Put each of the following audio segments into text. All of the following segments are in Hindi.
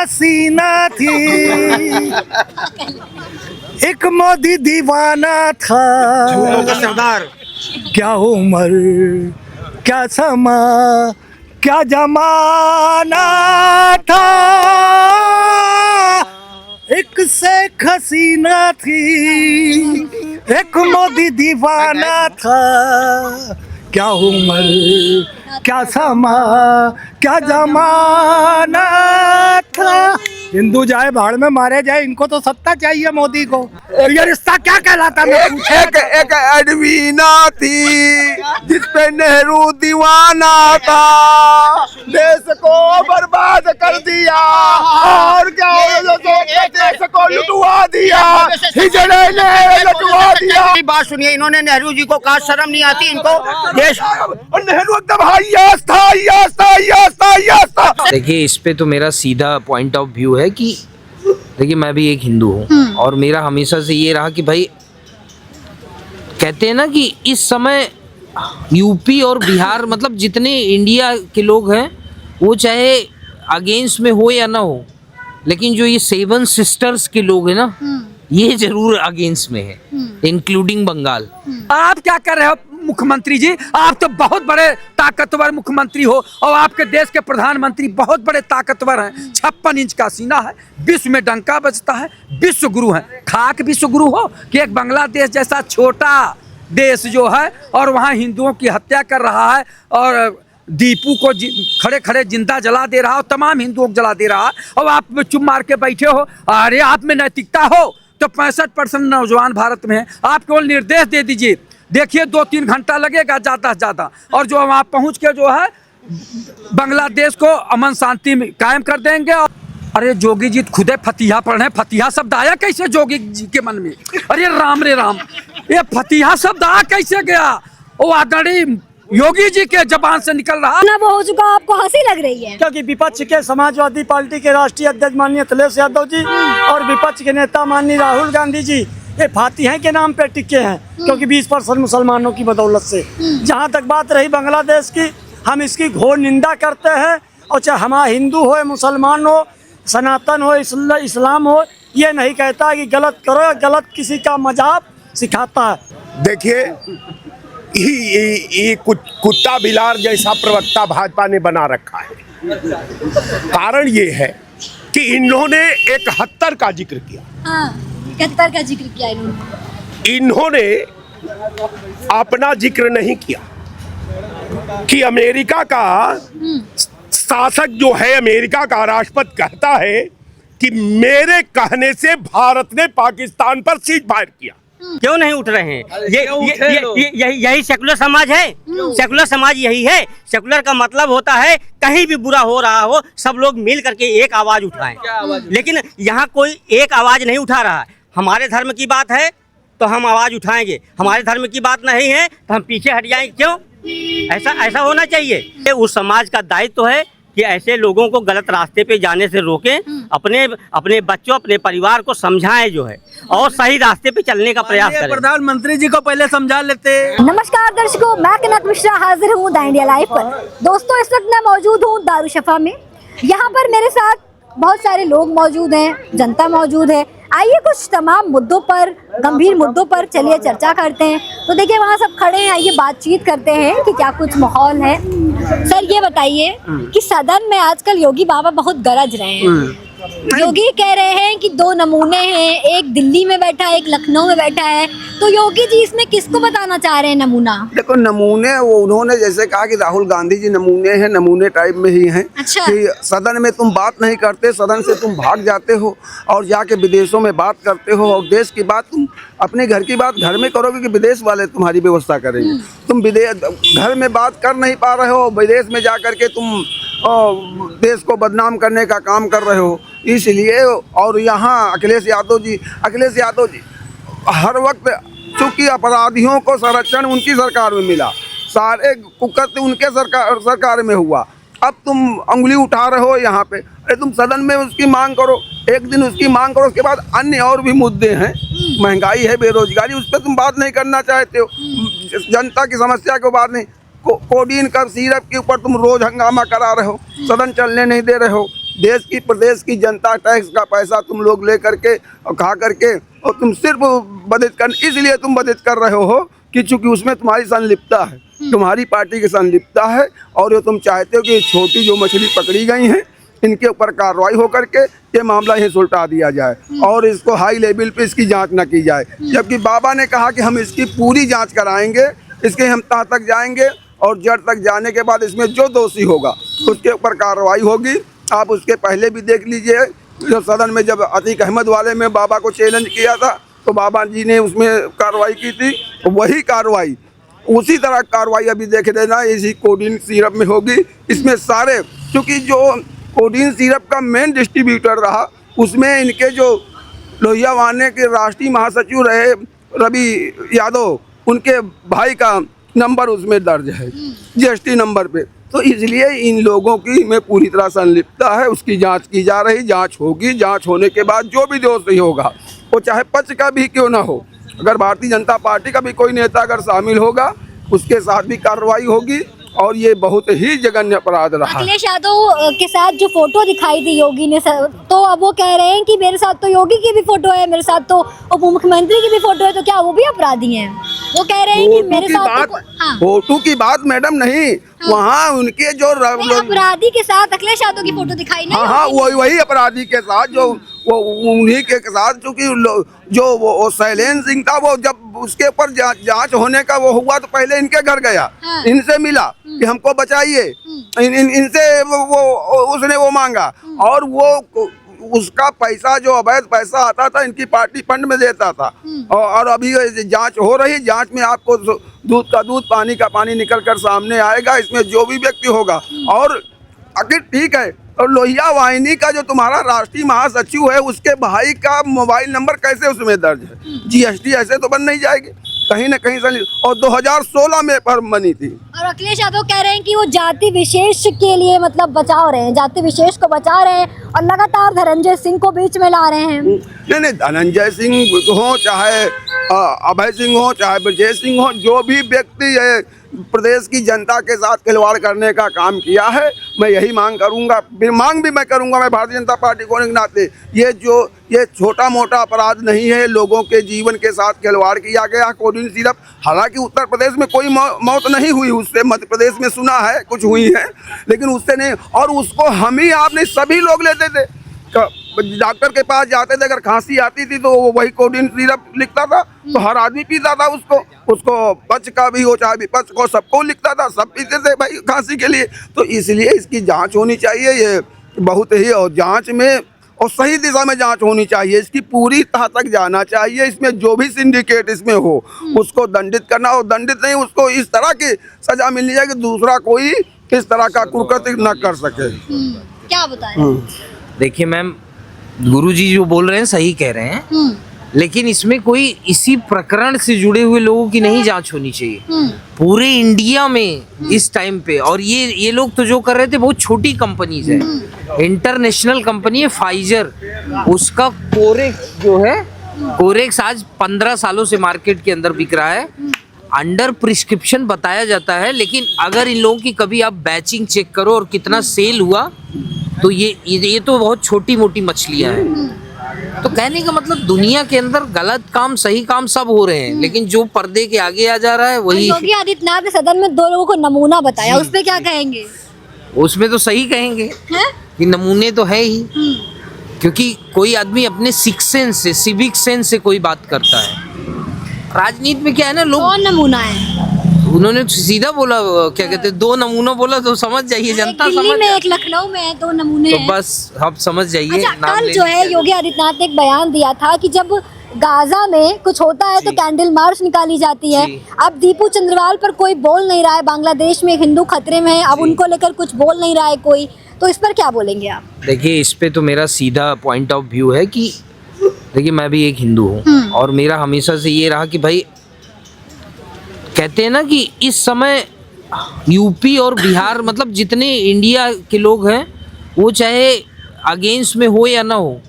हसीना थी, एक मोदी दीवाना था। सरदार क्या उम्र, क्या समा, क्या जमाना था। एक शेख हसीना थी, एक मोदी दीवाना था। क्या उम्र, क्या समा, क्या जमाना था। हिंदू जाए भाड़ में मारे जाए, इनको तो सत्ता चाहिए मोदी को। ये रिश्ता क्या कहलाता है? एक एडवीना थी जिसपे नेहरू दीवाना था, देश को बर्बाद कर दिया और क्या देश को लुटवा दिया, हिजड़े ने लुटवा दिया। बात सुनिए, इन्होंने नेहरू जी को कहा शर्म नहीं आती इनको? देश और नेहरू एकदम हाईएस्ट था। देखिए, इस पे तो मेरा सीधा पॉइंट ऑफ व्यू है कि देखिए, मैं भी एक हिंदू हूँ और मेरा हमेशा से ये रहा कि भाई, कहते हैं ना कि इस समय यूपी और बिहार, मतलब जितने इंडिया के लोग हैं, वो चाहे अगेंस्ट में हो या ना हो, लेकिन जो ये 7 सिस्टर्स के लोग हैं ना, ये जरूर अगेंस्ट में है, इंक्लूडिंग बंगाल। आप क्या कर रहे हो मुख्यमंत्री जी? आप तो बहुत बड़े ताकतवर मुख्यमंत्री हो और आपके देश के प्रधानमंत्री बहुत बड़े ताकतवर हैं। 56 इंच का सीना है, विश्व में डंका बजता है, विश्व गुरु है। खाक विश्व गुरु हो कि एक बांग्लादेश जैसा छोटा देश जो है और वहाँ हिंदुओं की हत्या कर रहा है और दीपू को खड़े खड़े जिंदा जला दे रहा हो, तमाम हिंदुओं को जला दे रहा है, और आप चुप मार के बैठे हो। अरे आप में नैतिकता हो तो 65% नौजवान भारत में है। आप केवल निर्देश दे दीजिए, देखिए 2-3 घंटा लगेगा ज़्यादा से ज़्यादा, और जो वहाँ पहुँच के जो है बांग्लादेश को अमन शांति में कायम कर देंगे। अरे योगी जी खुदे फतिहा पढ़े, फतिहा शब्द आया कैसे योगी जी के मन में? अरे राम रे राम, ये फतिहा शब्द आया कैसे गया? वो आदरणीय योगी जी के जबान से निकल रहा ना, वो हो चुका, आपको हंसी लग रही है? क्योंकि विपक्ष के समाजवादी पार्टी के राष्ट्रीय अध्यक्ष माननीय अखिलेश यादव जी और विपक्ष के नेता माननीय राहुल गांधी जी ये फातिहा के नाम पे टिके हैं, क्योंकि 20% मुसलमानों की बदौलत से। जहां तक बात रही बांग्लादेश की, हम इसकी घोर निंदा करते हैं, और चाहे हमारा हिंदू हो, मुसलमान हो, सनातन हो, इस्लाम हो, ये नहीं कहता कि गलत करो, गलत किसी का मजाक सिखाता है। देखिए, ये कुत्ता बिलार जैसा प्रवक्ता भाजपा ने बना रखा है। कारण ये है कि इन्होंने 71 का जिक्र किया। हाँ, 71 का जिक्र किया इन्होंने अपना जिक्र नहीं किया कि अमेरिका का शासक जो है, अमेरिका का राष्ट्रपति कहता है कि मेरे कहने से भारत ने पाकिस्तान पर सीज फायर किया। क्यों नहीं उठ रहे हैं? यही सेकुलर समाज है। सेकुलर समाज यही है। सेकुलर का मतलब होता है कहीं भी बुरा हो रहा हो, सब लोग मिल करके एक आवाज उठाएं। लेकिन यहाँ कोई एक आवाज नहीं उठा रहा है। हमारे धर्म की बात है तो हम आवाज उठाएंगे, हमारे धर्म की बात नहीं है तो हम पीछे हट जाएंगे। क्यों? ऐसा होना चाहिए। उस समाज का दायित्व है कि ऐसे लोगों को गलत रास्ते पे जाने से रोकें, अपने बच्चों, अपने परिवार को समझाएं जो है, और सही रास्ते पे चलने का प्रयास करें। प्रधानमंत्री जी को पहले समझा लेते। नमस्कार दर्शकों, मैं कनक मिश्रा हाजिर हूँ द इंडिया लाइव पर। दोस्तों, इस वक्त मैं मौजूद हूँ दारुशफा में। यहाँ पर मेरे साथ बहुत सारे लोग मौजूद हैं, जनता मौजूद है। आइए कुछ तमाम मुद्दों पर, गंभीर मुद्दों पर चलिए चर्चा करते हैं। तो देखिए, वहाँ सब खड़े हैं, आइए बातचीत करते हैं कि क्या कुछ माहौल है। सर, ये बताइए कि सदन में आजकल योगी बाबा बहुत गरज रहे हैं। योगी कह रहे हैं कि 2 नमूने हैं, एक दिल्ली में बैठा है, एक लखनऊ में बैठा है। तो योगी जी इसमें किसको बताना चाह रहे हैं नमूना? देखो, नमूने वो उन्होंने जैसे कहा कि राहुल गांधी जी नमूने हैं, नमूने टाइप में ही हैं। अच्छा। कि सदन में तुम बात नहीं करते, सदन से तुम भाग जाते हो और जाके विदेशों में बात करते हो, और देश की बात तुम अपने घर की बात घर में करोगे कि विदेश वाले तुम्हारी व्यवस्था करेंगे। तुम घर में बात कर नहीं पा रहे हो, विदेश में जा करके तुम देश को बदनाम करने का काम कर रहे हो। इसलिए, और यहाँ अखिलेश यादव जी हर वक्त, चूँकि अपराधियों को संरक्षण उनकी सरकार में मिला, सारे कुकर्ते उनके सरकार में हुआ, अब तुम उंगली उठा रहे हो यहाँ पे। अरे तुम सदन में उसकी मांग करो, एक दिन उसकी मांग करो, उसके बाद अन्य और भी मुद्दे हैं, महंगाई है, बेरोजगारी, उस पर तुम बात नहीं करना चाहते हो। जनता की समस्या के बात नहीं, कोडीन का सिरप के ऊपर तुम रोज हंगामा करा रहे हो, सदन चलने नहीं दे रहे हो। देश की प्रदेश की जनता टैक्स का पैसा तुम लोग ले करके और खा करके, और तुम सिर्फ बदत कर, इसलिए तुम बदत कर रहे हो कि चूंकि उसमें तुम्हारी संलिप्तता है, तुम्हारी पार्टी की संलिप्तता है, और ये तुम चाहते हो कि छोटी जो मछली पकड़ी गई हैं इनके ऊपर कार्रवाई हो करके ये मामला यहीं सुलटा दिया जाए और इसको हाई लेवल पे इसकी जांच न की जाए। जबकि बाबा ने कहा कि हम इसकी पूरी जांच कराएंगे, इसके हम तह तक जाएंगे और जड़ तक जाने के बाद इसमें जो दोषी होगा उसके ऊपर कार्रवाई होगी। आप उसके पहले भी देख लीजिए, जो सदन में जब अतीक अहमद वाले में बाबा को चैलेंज किया था तो बाबा जी ने उसमें कार्रवाई की थी, तो वही कार्रवाई उसी तरह कार्रवाई अभी देख देना इसी कोडीन सिरप में होगी। इसमें सारे, क्योंकि जो कोडीन सिरप का मेन डिस्ट्रीब्यूटर रहा उसमें इनके जो लोहिया वाने के राष्ट्रीय महासचिव रहे रवि यादव, उनके भाई का नंबर उसमें दर्ज है जीएसटी नंबर पे। तो इसलिए इन लोगों की में पूरी तरह संलिप्तता है, उसकी जांच की जा रही, जांच होगी। जांच होने के बाद जो भी दोषी होगा वो चाहे पक्ष का भी क्यों ना हो, अगर भारतीय जनता पार्टी का भी कोई नेता अगर शामिल होगा उसके साथ भी कार्रवाई होगी। और ये बहुत ही जघन्य अपराध रहा। अखिलेश यादव के साथ जो फोटो दिखाई दी योगी ने, तो अब वो कह रहे हैं कि मेरे साथ तो योगी की भी फोटो है, मेरे साथ तो उप मुख्यमंत्री की भी फोटो है, तो क्या वो भी अपराधी हैं? वो कह रहे हैं कि मेरे साथ तो फोटो की बात मैडम नहीं, वहाँ उनके जो अपराधी के साथ अखिलेश यादव की फोटो दिखाई नहीं। हाँ, वही अपराधी के साथ जो वो उन्हीं के साथ, चूँकि जो वो शैलेंद्र सिंह था, वो जब उसके ऊपर जांच होने का वो हुआ तो पहले इनके घर गया, इनसे मिला कि हमको बचाइए, इनसे वो उसने वो मांगा और वो उसका पैसा जो अवैध पैसा आता था इनकी पार्टी फंड में देता था। और अभी जांच हो रही, जांच में आपको दूध का दूध पानी का पानी निकल कर सामने आएगा। इसमें जो भी व्यक्ति होगा, और आखिर ठीक है, और लोहिया वाहिनी का जो तुम्हारा राष्ट्रीय महासचिव है उसके भाई का मोबाइल नंबर कैसे उसमें दर्ज है? जीएसटी ऐसे तो बन नहीं जाएगी, कहीं ना कहीं से। और 2016 में पर बनी थी। और अखिलेश यादव कह रहे हैं कि वो जाति विशेष के लिए मतलब बचा रहे हैं, जाति विशेष को बचा रहे हैं और लगातार धनंजय सिंह को बीच में ला रहे हैं। नहीं, धनंजय सिंह हो चाहे अभय सिंह हो चाहे ब्रजेश सिंह हो, जो भी व्यक्ति है प्रदेश की जनता के साथ खिलवाड़ करने का काम किया है, मैं यही मांग करूंगा, मांग भी मैं करूंगा मैं भारतीय जनता पार्टी को के नाते। ये छोटा मोटा अपराध नहीं है, लोगों के जीवन के साथ खिलवाड़ किया गया। कोडीन सिरप, हालांकि उत्तर प्रदेश में कोई मौत नहीं हुई उससे, मध्य प्रदेश में सुना है कुछ हुई है, लेकिन उससे नहीं। और उसको हम ही आपने सभी लोग लेते थे, डॉक्टर के पास जाते थे, अगर खांसी आती थी तो वही कोडीन सिरप लिखता था, तो हर आदमी पीता था उसको पक्ष का भी हो चाहे विपक्ष को, सबको लिखता था, सब पीते थे भाई खांसी के लिए। तो इसलिए इसकी जांच होनी चाहिए, ये बहुत ही, और जांच में और सही दिशा में जांच होनी चाहिए, इसकी पूरी तह तक जाना चाहिए। इसमें जो भी सिंडिकेट इसमें हो उसको दंडित करना, और दंडित नहीं, उसको इस तरह की सजा मिलनी चाहिए कि दूसरा कोई इस तरह का कुकृत्य न कर सके। क्या बताएं? देखिए मैम, गुरुजी जो बोल रहे हैं सही कह रहे हैं, लेकिन इसमें कोई इसी प्रकरण से जुड़े हुए लोगों की नहीं जांच होनी चाहिए पूरे इंडिया में इस टाइम पे। और ये लोग तो जो कर रहे थे बहुत छोटी कंपनीज है, इंटरनेशनल कंपनी है फाइजर, उसका कोरेक्स जो है, कोरेक्स आज 15 सालों से मार्केट के अंदर बिक रहा है, अंडर प्रिस्क्रिप्शन बताया जाता है। लेकिन अगर इन लोगों की कभी आप बैचिंग चेक करो और कितना सेल हुआ, तो ये तो बहुत छोटी मोटी मछलियां हैं। तो कहने का मतलब दुनिया के अंदर गलत काम सही काम सब हो रहे हैं, लेकिन जो पर्दे के आगे आ जा रहा है वही। योगी आदित्यनाथ ने सदन में 2 लोगों को नमूना बताया, उस पे क्या कहेंगे? उसमें तो सही कहेंगे कि नमूने तो है ही, क्योंकि कोई आदमी अपने सिक्स सेंस से, सिविक सेंस से कोई बात करता है। राजनीति में क्या है ना, लोग कौन नमूना है? उन्होंने सीधा बोला, क्या कहते हैं, 2 नमूना बोला तो समझ जाइए, जनता समझ दिल्ली में एक लखनऊ में है, 2 नमूने तो हैं। बस आप समझ जाइए। अच्छा, कल जो है योगी आदित्यनाथ ने एक बयान दिया था कि जब गाजा में कुछ होता है तो कैंडल मार्च निकाली जाती है। अब दीपू चंद्रवाल पर कोई बोल नहीं रहा है, बांग्लादेश में एक हिंदू खतरे में है, अब उनको लेकर कुछ बोल नहीं रहा है कोई, तो इस पर क्या बोलेंगे आप? देखिए, इस पे तो मेरा सीधा पॉइंट ऑफ व्यू है कि देखिए मैं भी एक हिंदू हूँ और मेरा हमेशा से ये रहा कि भाई, कहते हैं ना कि इस समय यूपी और बिहार, मतलब जितने इंडिया के लोग हैं वो चाहे अगेंस्ट में हो या ना हो,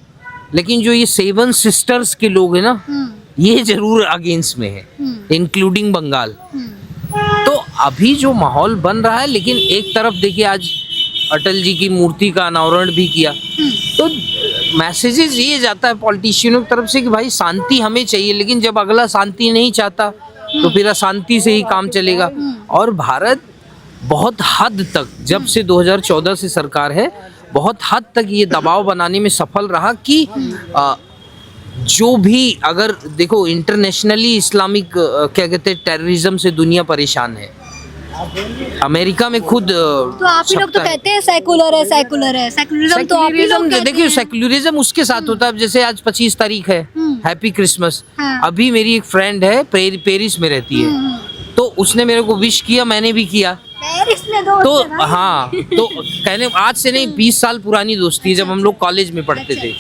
लेकिन जो ये 7 सिस्टर्स के लोग हैं ना, ये जरूर अगेंस्ट में है, इंक्लूडिंग बंगाल। तो अभी जो माहौल बन रहा है, लेकिन एक तरफ देखिए आज अटल जी की मूर्ति का अनावरण भी किया। तो मैसेजेस ये जाता है पॉलिटिशियनों की तरफ से कि भाई शांति हमें चाहिए, लेकिन जब अगला शांति नहीं चाहता तो फिर अशांति से ही काम चलेगा। और भारत बहुत हद तक, जब से 2014 से सरकार है, बहुत हद तक ये दबाव बनाने में सफल रहा कि जो भी, अगर देखो इंटरनेशनली इस्लामिक क्या कहते हैं, टेररिज्म से दुनिया परेशान है। अमेरिका में खुद तो आप ही लोग तो कहते हैं सेकुलर है, सेकुलर है, सेकुलरिज्म तो आप ही लोग कहते हैं। देखिए सेकुलरिज्म उसके साथ होता है, जैसे आज 25 तारीख है, हैप्पी क्रिसमस। हाँ। अभी मेरी एक फ्रेंड है, पेरिस में रहती है, तो उसने मेरे को विश किया, मैंने भी किया। पेरिस में दोस्त तो है ना? हाँ, तो कहने, आज से नहीं 20 साल पुरानी दोस्ती है, जब हम लोग कॉलेज में पढ़ते थे।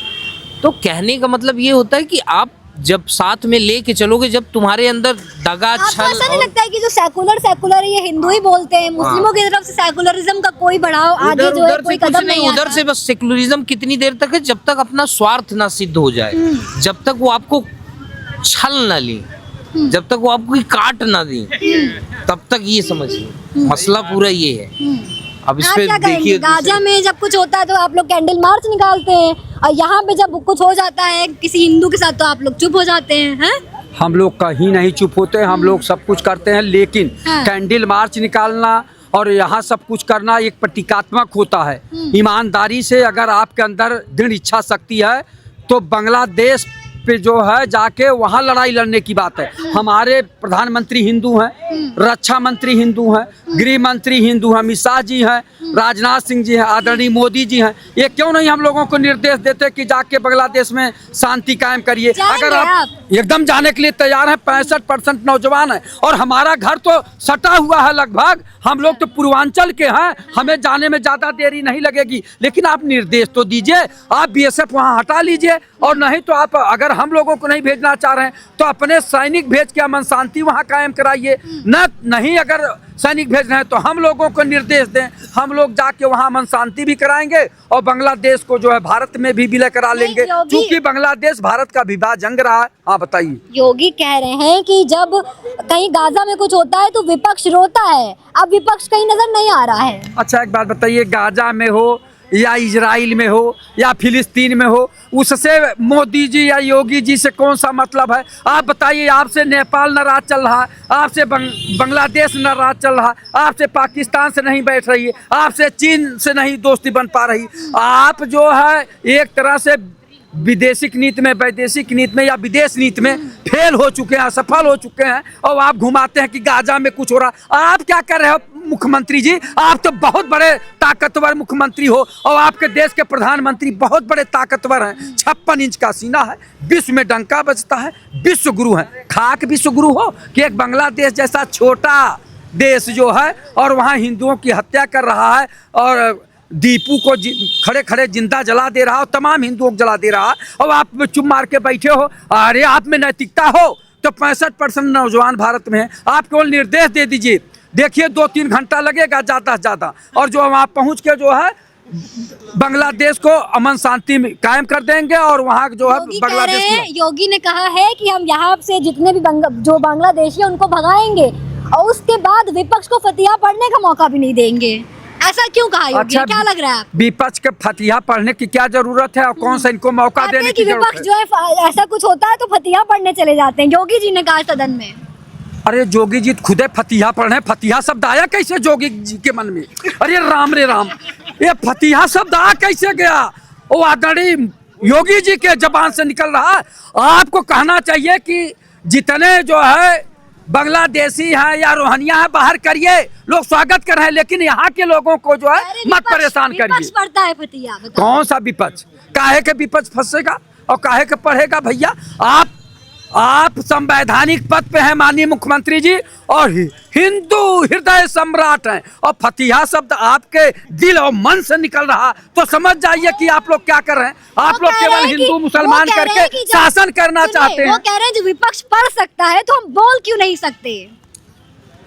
तो कहने का मतलब ये होता है कि आप जब साथ में लेके चलोगे, जब तुम्हारे अंदर दगा आपको छल, ऐसा नहीं लगता है कि जो सेकुलर है ये हिंदू ही बोलते हैं, मुस्लिमों की तरफ से सेकुलरिज्म का कोई बढ़ाव आगे जो है कोई कदम नहीं आता? उधर से बस सेकुलरिज्म कितनी देर तक है, जब तक अपना स्वार्थ ना सिद्ध हो जाए, जब तक वो आपको छल ना ली, जब तक वो आपको काट ना दी, तब तक ये समझिए मसला पूरा ये है। अब इस आप पे क्या कहेंगे? देखिए, गाजा में जब कुछ होता है तो आप लोग कैंडल मार्च निकालते हैं, और यहाँ पे जब कुछ हो जाता है किसी हिंदू के साथ तो आप लोग चुप हो जाते हैं? हम लोग कहीं नहीं चुप होते, हम लोग सब कुछ करते हैं, लेकिन हाँ। कैंडल मार्च निकालना और यहाँ सब कुछ करना एक प्रतीकात्मक होता है। ईमानदारी से अगर आपके अंदर दृढ़ इच्छा शक्ति है तो बांग्लादेश पे जो है जाके वहाँ लड़ाई लड़ने की बात है। हमारे प्रधानमंत्री हिंदू हैं, रक्षा मंत्री हिंदू हैं, गृह मंत्री हिंदू हैं, अमित शाह जी हैं, राजनाथ सिंह जी हैं, आदरणीय मोदी जी हैं। ये क्यों नहीं हम लोगों को निर्देश देते कि जाके बांग्लादेश में शांति कायम करिए? अगर आप एकदम जाने के लिए तैयार हैं, 65% नौजवान हैं, और हमारा घर तो सटा हुआ है लगभग, हम लोग तो पूर्वांचल के हैं, हमें जाने में ज्यादा देरी नहीं लगेगी। लेकिन आप निर्देश तो दीजिए, आप बीएसएफ वहाँ हटा लीजिए, और नहीं तो आप अगर हम लोगों को नहीं भेजना चाह रहे हैं तो अपने सैनिक भेज के अमन शांति वहाँ कायम कराइए। नहीं अगर सैनिक भेज रहे हैं तो हम लोगों को निर्देश दें, हम लोग जाके वहाँ अमन शांति भी कराएंगे और बांग्लादेश को जो है भारत में भी विलय करा लेंगे, क्योंकि बांग्लादेश भारत का विभाजन रहा है। हाँ बताइए। योगी कह रहे हैं कि जब कहीं गाजा में कुछ होता है तो विपक्ष रोता है, अब विपक्ष कहीं नजर नहीं आ रहा है। अच्छा एक बात बताइए, गाजा में हो या इजराइल में हो या फिलिस्तीन में हो, उससे मोदी जी या योगी जी से कौन सा मतलब है? आप बताइए, आपसे नेपाल नाराज चल रहा है, आपसे बांग्लादेश नाराज चल रहा है, आपसे पाकिस्तान से नहीं बैठ रही है, आपसे चीन से नहीं दोस्ती बन पा रही। आप जो है एक तरह से विदेशिक नीति में, वैदेशिक नीति में या विदेश नीति में फेल हो चुके हैं, असफल हो चुके हैं, और आप घुमाते हैं कि गाजा में कुछ हो रहा। आप क्या कर रहे हो मुख्यमंत्री जी? आप तो बहुत बड़े ताकतवर मुख्यमंत्री हो, और आपके देश के प्रधानमंत्री बहुत बड़े ताकतवर हैं, 56 इंच का सीना है, विश्व में डंका बजता है, विश्व गुरु है। खाक विश्व गुरु हो कि एक बांग्लादेश जैसा छोटा देश जो है और वहाँ हिंदुओं की हत्या कर रहा है, और दीपू को खड़े खड़े जिंदा जला दे रहा हो, तमाम हिंदुओं को जला दे रहा है, और आप चुप मार के बैठे हो। अरे आप में नैतिकता हो तो 65% नौजवान भारत में है, आप केवल निर्देश दे दीजिए। देखिए 2-3 घंटा लगेगा ज़्यादा से ज़्यादा, और जो वहाँ पहुँच के जो है बांग्लादेश को अमन शांति में कायम कर देंगे, और वहाँ जो है बांग्लादेश में। योगी ने कहा है कि हम यहाँ से जितने भी जो बांग्लादेशी हैं उनको भगाएंगे, और उसके बाद विपक्ष को फतिहा पढ़ने का मौका भी नहीं देंगे। ऐसा क्यों कहा योगी? अच्छा, क्या लग रहा है? विपक्ष के फतिहा पढ़ने की क्या जरूरत है, और कौन सा इनको मौका देने की जरूरत है? विपक्ष जो है ऐसा कुछ होता है तो फतिहा पढ़ने चले जाते हैं, योगी जी ने कहा सदन में। अरे योगी जी खुदे फतिहा पढ़े, फतिहा शब्द आया कैसे योगी जी के मन में? अरे राम रे राम, ये फतिहा शब्द आ कैसे गया? वो आदरणीय योगी जी के जबान से निकल रहा है। आपको कहना चाहिए कि जितने जो है बांग्लादेशी हैं या रोहनिया हैं बाहर करिए, लोग स्वागत कर रहे हैं, लेकिन यहाँ के लोगों को जो है मत परेशान करिए। विपक्ष पढ़ता है फतिहा, कौन सा विपक्ष? काहे के विपक्ष फंसेगा और काहे के पढ़ेगा? भैया आप संवैधानिक पद पे हैं माननीय मुख्यमंत्री जी, और हिंदू हृदय सम्राट हैं, और फतिहा शब्द आपके दिल और मन से निकल रहा, तो समझ जाइए कि आप लोग क्या कर रहे हैं। आप लोग केवल हिंदू मुसलमान करके शासन करना चाहते हैं। वो कह रहे हैं जो विपक्ष पढ़ सकता है तो हम बोल क्यों नहीं सकते?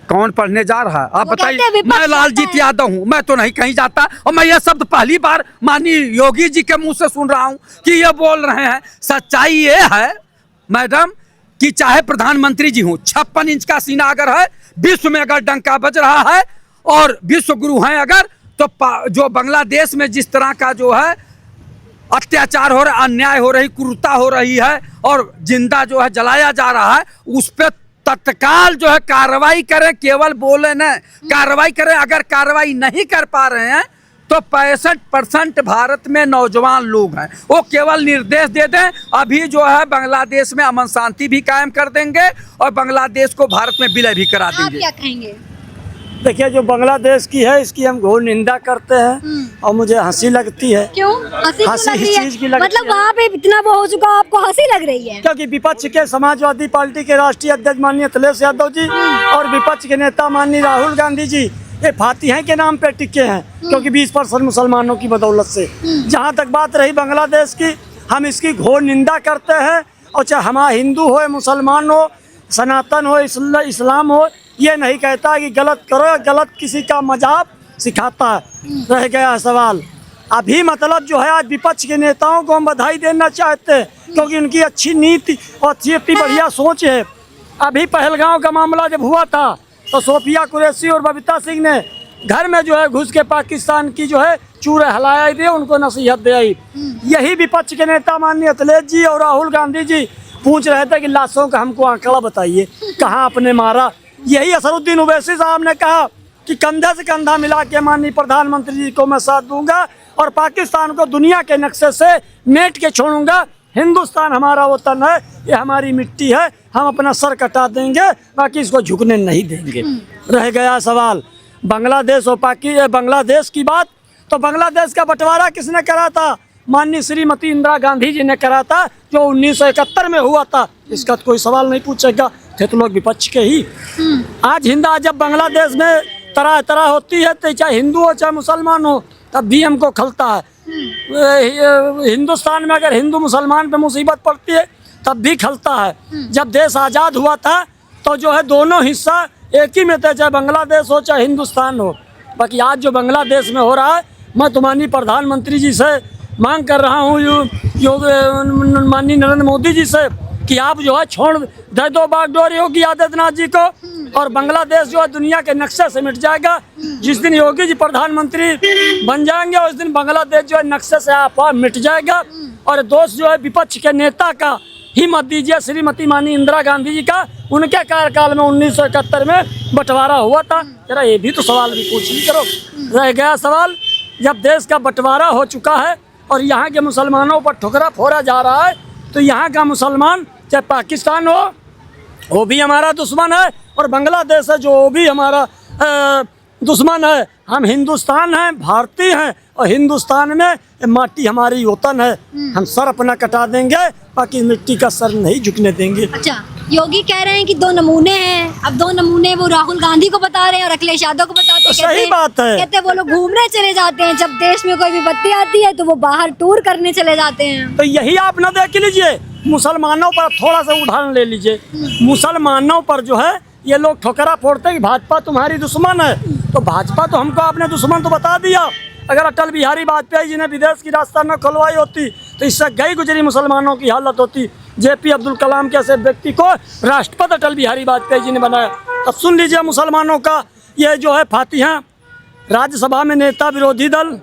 कौन पढ़ने जा रहा है आप बताइए? मैं लालजीत यादव हूँ, मैं तो नहीं कहीं जाता, और मैं ये शब्द पहली बार माननीय योगी जी के मुंह से सुन रहा हूँ कि ये बोल रहे हैं। सच्चाई ये है मैडम कि चाहे प्रधानमंत्री जी हूँ, 56 इंच का सीना अगर है, विश्व में अगर डंका बज रहा है और विश्व गुरु हैं अगर, तो जो बांग्लादेश में जिस तरह का जो है अत्याचार हो रहा, अन्याय हो रही, क्रूरता हो रही है और जिंदा जो है जलाया जा रहा है, उस पर तत्काल जो है कार्रवाई करें, केवल बोले न कार्रवाई करें। अगर कार्रवाई नहीं कर पा रहे हैं तो 65% भारत में नौजवान लोग हैं, वो केवल निर्देश दे दें, अभी जो है बांग्लादेश में अमन शांति भी कायम कर देंगे और बांग्लादेश को भारत में विलय भी करा आप देंगे। क्या कहेंगे? देखिए, जो बांग्लादेश की है इसकी हम घोर निंदा करते हैं और मुझे हंसी लगती है। क्यों हंसी हंसी क्यों लग इस रही चीज की है? लगती मतलब है। वहाँ पे इतना वो हो चुका, आपको हंसी लग रही है? क्योंकि विपक्ष के समाजवादी पार्टी के राष्ट्रीय अध्यक्ष माननीय अखिलेश यादव जी और विपक्ष के नेता माननीय राहुल गांधी जी ये फातिहा के नाम पे टिके हैं, क्योंकि 20% मुसलमानों की बदौलत से। जहाँ तक बात रही बांग्लादेश की, हम इसकी घोर निंदा करते हैं, और चाहे हमारा हिंदू हो, मुसलमान हो, सनातन हो, इस्लाम हो, ये नहीं कहता कि गलत करो, गलत किसी का मजाक सिखाता है। रह गया सवाल अभी, मतलब जो है आज विपक्ष के नेताओं को हम बधाई देना चाहते हैं, क्योंकि उनकी अच्छी नीति और अच्छी बढ़िया सोच है। अभी पहलगांव का मामला जब हुआ था तो सोफिया कुरैशी और बबीता सिंह ने घर में जो है घुस के पाकिस्तान की जो है चूरे हलाया दे, उनको नसीहत दे आई। यही विपक्ष के नेता माननीय अखिलेश जी और राहुल गांधी जी पूछ रहे थे कि लाशों का हमको आंकड़ा बताइए, कहाँ आपने मारा। यही असरुद्दीन ओवैसी साहब ने कहा कि कंधे से कंधा मिला के माननीय प्रधानमंत्री जी को मैं साथ दूंगा और पाकिस्तान को दुनिया के नक्शे से मेट के छोड़ूंगा। हिंदुस्तान हमारा वतन है, ये हमारी मिट्टी है, हम अपना सर कटा देंगे, बाकी इसको झुकने नहीं देंगे। रह गया सवाल बांग्लादेश और बांग्लादेश की बात, तो बांग्लादेश का बंटवारा किसने करा था? माननीय श्रीमती इंदिरा गांधी जी ने करा था, जो 1971 में हुआ था। इसका तो कोई सवाल नहीं पूछेगा, थे तो लोग विपक्ष के ही। आज जब बांग्लादेश में तरह तरह होती है, तो चाहे हिंदू हो चाहे मुसलमान हो, तब भी हमको खलता है। हिंदुस्तान में अगर हिंदू मुसलमान पे मुसीबत पड़ती है तब भी खलता है। जब देश आज़ाद हुआ था तो जो है दोनों हिस्सा एक ही में थे, चाहे बांग्लादेश हो चाहे हिंदुस्तान हो। बाकी आज जो बांग्लादेश में हो रहा है, मैं तो माननीय प्रधानमंत्री जी से मांग कर रहा हूँ, माननीय नरेंद्र मोदी जी से, कि आप जो है छोड़ दे दो बागडोर योगी आदित्यनाथ जी को, और बांग्लादेश जो है दुनिया के नक्शे से मिट जाएगा। जिस दिन योगी जी प्रधानमंत्री बन जाएंगे उस दिन बांग्लादेश जो है नक्शे से आप मिट जाएगा। और दोष जो है विपक्ष के नेता का ही मत दीजिए, श्रीमती माननीय इंदिरा गांधी जी का, उनके कार्यकाल में 1971 में बंटवारा हुआ था। जरा ये भी तो सवाल भी पूछ ली करो। रह गया सवाल, जब देश का बंटवारा हो चुका है और यहाँ के मुसलमानों पर ठुकरा फोड़ा जा रहा है, तो यहाँ का मुसलमान चाहे पाकिस्तान हो वो भी हमारा दुश्मन है, और बांग्लादेश है जो वो भी हमारा दुश्मन है। हम हिंदुस्तान हैं, भारतीय हैं, और हिंदुस्तान में माटी हमारी वतन है। हम सर अपना कटा देंगे, बाकी मिट्टी का सर नहीं झुकने देंगे। अच्छा, योगी कह रहे हैं कि 2 नमूने हैं, अब 2 नमूने वो राहुल गांधी को बता रहे हैं और अखिलेश यादव को बताते हैं। सही बात है। कहते हैं वो लोग घूमने चले जाते हैं, जब देश में कोई विपत्ति आती है तो वो बाहर टूर करने चले जाते हैं। तो यही आप न देख लीजिए, मुसलमानों पर थोड़ा सा उदाहरण ले लीजिए। मुसलमानों पर जो है ये लोग ठोकरा फोड़ते हैं कि भाजपा तुम्हारी दुश्मन है, तो भाजपा तो हमको आपने दुश्मन तो बता दिया। अगर अटल बिहारी वाजपेयी जी ने विदेश की रास्ता न खुलवाई होती तो इससे गई गुजरी मुसलमानों की हालत होती। जेपी अब्दुल कलाम के ऐसे व्यक्ति को राष्ट्रपति अटल बिहारी वाजपेयी जी ने बनाया। अब सुन लीजिए मुसलमानों का ये जो है फातिहा। राज्यसभा में नेता विरोधी दल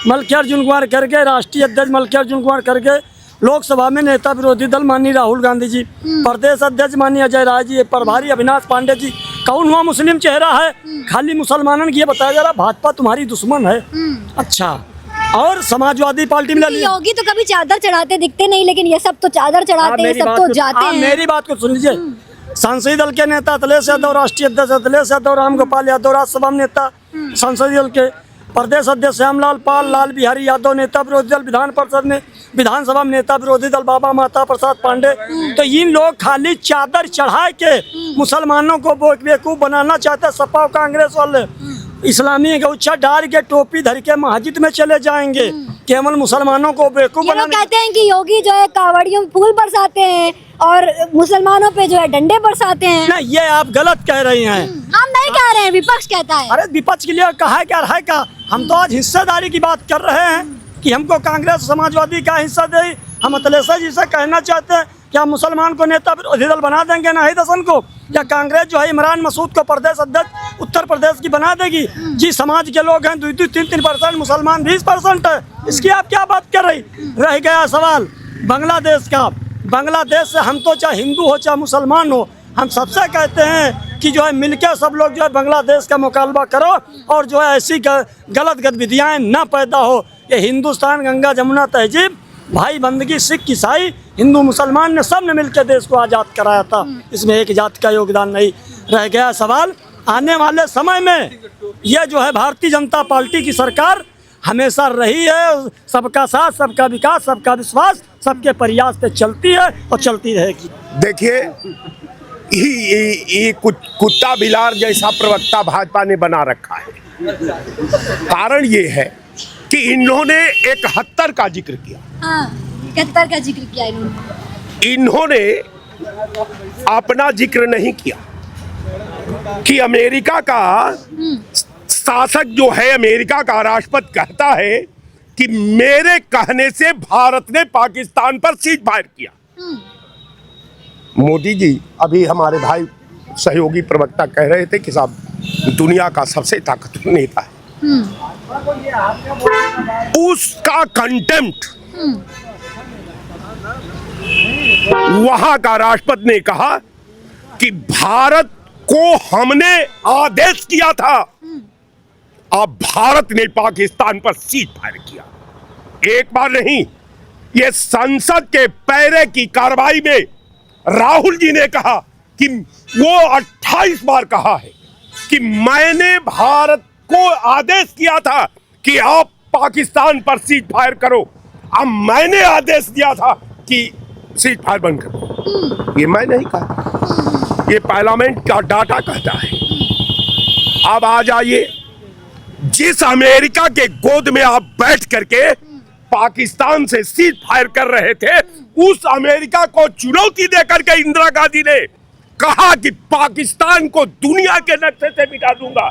मल्लिकार्जुन कुमार खड़गे, राष्ट्रीय अध्यक्ष मल्लिकार्जुन कुमार खड़गे, लोकसभा में नेता विरोधी दल माननीय राहुल गांधी जी, प्रदेश अध्यक्ष माननीय अजय राय जी, प्रभारी अविनाश पांडे जी। कौन हुआ मुस्लिम चेहरा है? खाली मुसलमानों की ये बताया जा रहा भाजपा तुम्हारी दुश्मन है। अच्छा, और समाजवादी पार्टी में योगी तो कभी चादर चढ़ाते दिखते नहीं, लेकिन ये सब तो चादर चढ़ाते हैं, सब तो जाते हैं। मेरी बात को सुन लीजिए। संसदीय दल के नेता अखिलेश यादव, राष्ट्रीय अध्यक्ष अखिलेश यादव, राम गोपाल यादव, राज्यसभा में नेता संसदीय दल के, प्रदेश अध्यक्ष श्यामलाल पाल, लाल बिहारी यादव नेता विरोधी दल विधान परिषद में, विधानसभा में नेता विरोधी दल बाबा माता प्रसाद पांडे। तो इन लोग खाली चादर चढ़ा के मुसलमानों को बेवकूफ बनाना चाहते। सपा कांग्रेस वाले इस्लामी गौछा डाल के टोपी धर के मस्जिद में चले जाएंगे, केवल मुसलमानों को बेवकूफ बनाने। कहते हैं कि योगी जो है कावड़ियों में फूल बरसाते हैं और मुसलमानों पे जो है डंडे बरसाते हैं। नहीं, ये आप गलत कह रही हैं। हम नहीं कह रहे हैं, विपक्ष कहता है। अरे विपक्ष के लिए कहा क्या है का? हम तो आज हिस्सेदारी की बात कर रहे हैं कि हमको कांग्रेस समाजवादी का हिस्सा दे। हम अखिलेश जी से कहना चाहते हैं कि हम मुसलमान को नेता विरोधी दल बना देंगे ना ही दसन को, या कांग्रेस जो है इमरान मसूद को प्रदेश अध्यक्ष उत्तर प्रदेश की बना देगी। जिस समाज के लोग हैं 2-3% मुसलमान 20% है, इसकी आप क्या बात कर रही। रह गया सवाल बांग्लादेश का। बांग्लादेश से हम तो चाहे हिंदू हो चाहे मुसलमान हो, हम सबसे कहते हैं कि जो है मिलकर सब लोग जो है बांग्लादेश का मुकाबला करो और जो है ऐसी गलत गतिविधियाँ ना पैदा हो। ये हिंदुस्तान गंगा जमुना तहजीब भाई बंदगी सिख ईसाई हिंदू मुसलमान ने सब ने मिलकर देश को आज़ाद कराया था। इसमें एक जात का योगदान नहीं। रह गया सवाल आने वाले समय में ये जो है भारतीय जनता पार्टी की सरकार हमेशा रही है, सबका साथ सबका विकास सबका विश्वास सबके प्रयास पे चलती है और चलती रहेगी। देखिए ये कुत्ता बिलार जैसा प्रवक्ता भाजपा ने बना रखा है। कारण ये है कि इन्होंने 71 का जिक्र किया। हाँ, 71 का जिक्र किया इन्होंने अपना जिक्र नहीं किया कि अमेरिका का शासक जो है, अमेरिका का राष्ट्रपति कहता है कि मेरे कहने से भारत ने पाकिस्तान पर सीज फायर किया। मोदी जी अभी हमारे भाई सहयोगी प्रवक्ता कह रहे थे कि साहब दुनिया का सबसे ताकतवर नेता है। उसका कंटेम्प्ट वहां का राष्ट्रपति ने कहा कि भारत को हमने आदेश किया था, अब भारत ने पाकिस्तान पर सीज फायर किया। एक बार नहीं, ये संसद के पैरे की कार्रवाई में राहुल जी ने कहा कि वो 28 बार कहा है कि मैंने भारत को आदेश किया था कि आप पाकिस्तान पर सीज फायर करो, अब मैंने आदेश दिया था कि सीज फायर बंद करो। ये मैं नहीं कहा, ये पार्लियामेंट का डाटा कहता है। अब आ जाइए, जिस अमेरिका के गोद में आप बैठ करके पाकिस्तान से सीज फायर कर रहे थे, उस अमेरिका को चुनौती देकर के इंदिरा गांधी ने कहा कि पाकिस्तान को दुनिया के नक्शे से मिटा दूंगा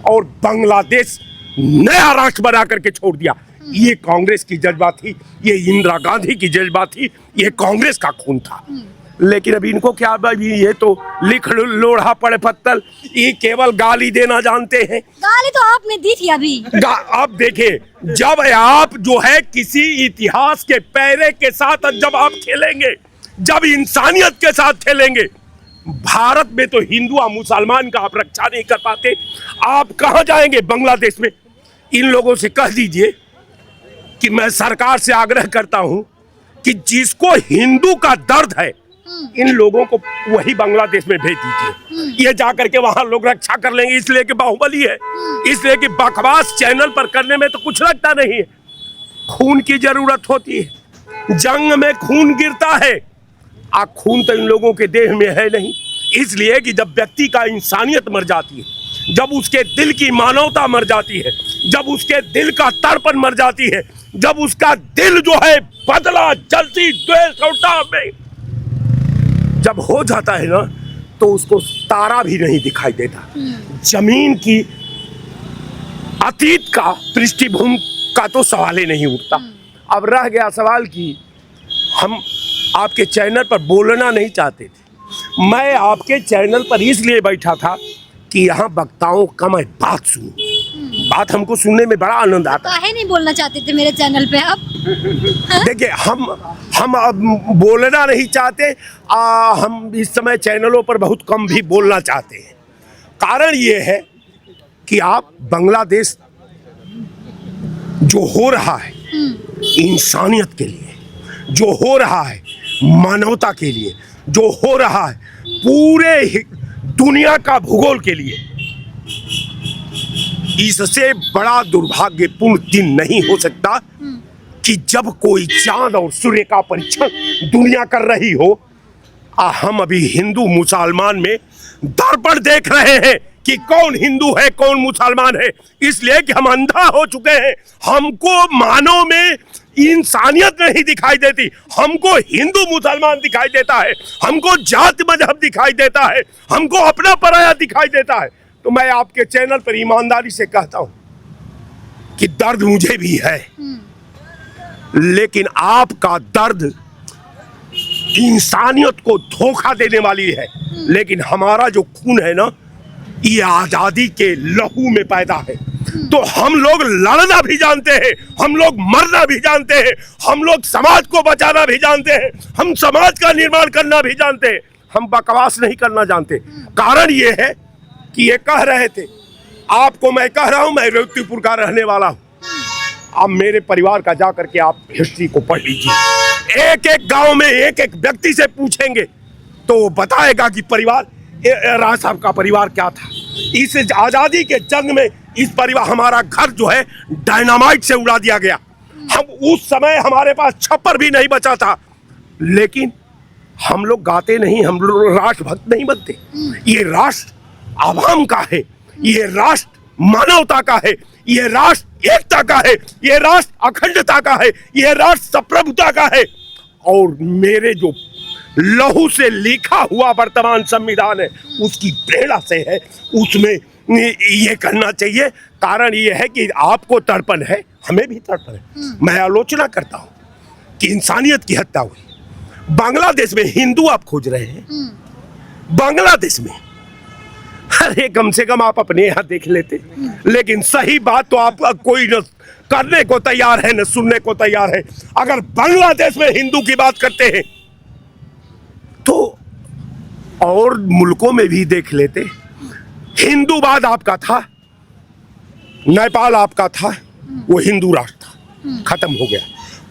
और बांग्लादेश नया राष्ट्र बना करके छोड़ दिया। ये कांग्रेस की जज्बा थी, ये इंदिरा गांधी की जज्बा थी, ये कांग्रेस का खून था। लेकिन अभी इनको क्या, ये तो लिख लोढ़ा पड़े पत्तल, ये केवल गाली देना जानते हैं। गाली तो आपने दी थी अभी। अब देखिए, जब आप जो है किसी इतिहास के पैरे के साथ जब आप खेलेंगे, जब इंसानियत के साथ खेलेंगे, भारत में तो हिंदू और मुसलमान का आप रक्षा नहीं कर पाते, आप कहां जाएंगे बांग्लादेश में। इन लोगों से कह दीजिए कि मैं सरकार से आग्रह करता हूं कि जिसको हिंदू का दर्द है, इन लोगों को वही बांग्लादेश में भेज दीजिए। ये जाकर के वहां लोग रक्षा कर लेंगे, इसलिए कि बाहुबली है, इसलिए कि बकवास चैनल पर करने में तो कुछ लगता नहीं है। खून की जरूरत होती है, जंग में खून गिरता है, खून तो इन लोगों के देह में है नहीं। इसलिए कि जब व्यक्ति का इंसानियत मर जाती है, जब उसके दिल की मानवता मर जाती है, जब उसके दिल का तड़पन मर जाती है, जब उसका दिल जो है बदला जलती द्वेष और ताप में जब हो जाता है ना, तो उसको तारा भी नहीं दिखाई देता। जमीन की अतीत का पृष्ठभूमि का तो सवाल ही नहीं उठता। अब रह गया सवाल कि हम आपके चैनल पर बोलना नहीं चाहते थे। मैं आपके चैनल पर इसलिए बैठा था कि यहाँ वक्ताओं का मैं बात सुनूं। बात हमको सुनने में बड़ा आनंद आता है। काहे नहीं बोलना चाहते थे मेरे चैनल पे आप? देखिए, हम अब बोलना नहीं चाहते, हम इस समय चैनलों पर बहुत कम भी बोलना चाहते हैं। कारण ये है कि आप बांग्लादेश जो हो रहा है इंसानियत के लिए, जो हो रहा है मानवता के लिए, जो हो रहा है पूरे दुनिया का भूगोल के लिए, इससे बड़ा दुर्भाग्यपूर्ण दिन नहीं हो सकता कि जब कोई चांद और सूर्य का परीक्षण दुनिया कर रही हो, हम अभी हिंदू मुसलमान में दर्पण देख रहे हैं कि कौन हिंदू है कौन मुसलमान है। इसलिए कि हम अंधा हो चुके हैं, हमको मानव में इंसानियत नहीं दिखाई देती, हमको हिंदू मुसलमान दिखाई देता है, हमको जाति मजहब दिखाई देता है, हमको अपना पराया दिखाई देता है। तो मैं आपके चैनल पर ईमानदारी से कहता हूं कि दर्द मुझे भी है, लेकिन आपका दर्द इंसानियत को धोखा देने वाली है। लेकिन हमारा जो खून है ना, ये आजादी के लहू में पैदा है। तो हम लोग लड़ना भी जानते हैं, हम लोग मरना भी जानते हैं, हम लोग समाज को बचाना भी जानते हैं, हम समाज का निर्माण करना भी जानते हैं। हम बकवास नहीं करना जानते। कारण ये है कि ये कह रहे थे, आपको मैं कह रहा हूं, मैं रेवतीपुर का रहने वाला हूं। आप मेरे परिवार का जा करके आप हिस्ट्री को पढ़ लीजिए। एक एक गांव में एक एक व्यक्ति से पूछेंगे तो वो बताएगा कि परिवार राज साहब का परिवार क्या था। इस आजादी के जंग में इस परिवार, हमारा घर जो है डायनामाइट से उड़ा दिया गया। हम उस समय हमारे पास छप्पर भी नहीं बचा था, लेकिन हम लोग गाते नहीं, हम लोग राष्ट्रभक्त नहीं बनते। ये राष्ट्र आवाम का है, ये राष्ट्र मानवता का है, ये राष्ट्र एकता का है, ये राष्ट्र अखंडता का है, ये राष्ट्र संप्रभुता का है। और मेरे जो लहू से लिखा हुआ वर्तमान संविधान है, उसकी प्रेरणा से है, उसमें ये करना चाहिए। कारण ये है कि आपको तड़पन है, हमें भी तड़पन है। मैं आलोचना करता हूं कि इंसानियत की हत्या हुई। बांग्लादेश में हिंदू आप खोज रहे हैं, बांग्लादेश में। अरे कम से कम आप अपने यहाँ देख लेते। लेकिन सही बात तो आप कोई न करने को तैयार है न सुनने को तैयार है। अगर बांग्लादेश में हिंदू की बात करते हैं तो और मुल्कों में भी देख लेते। हिंदूवाद आपका था, नेपाल आपका था, वो हिंदू राष्ट्र था, खत्म हो गया।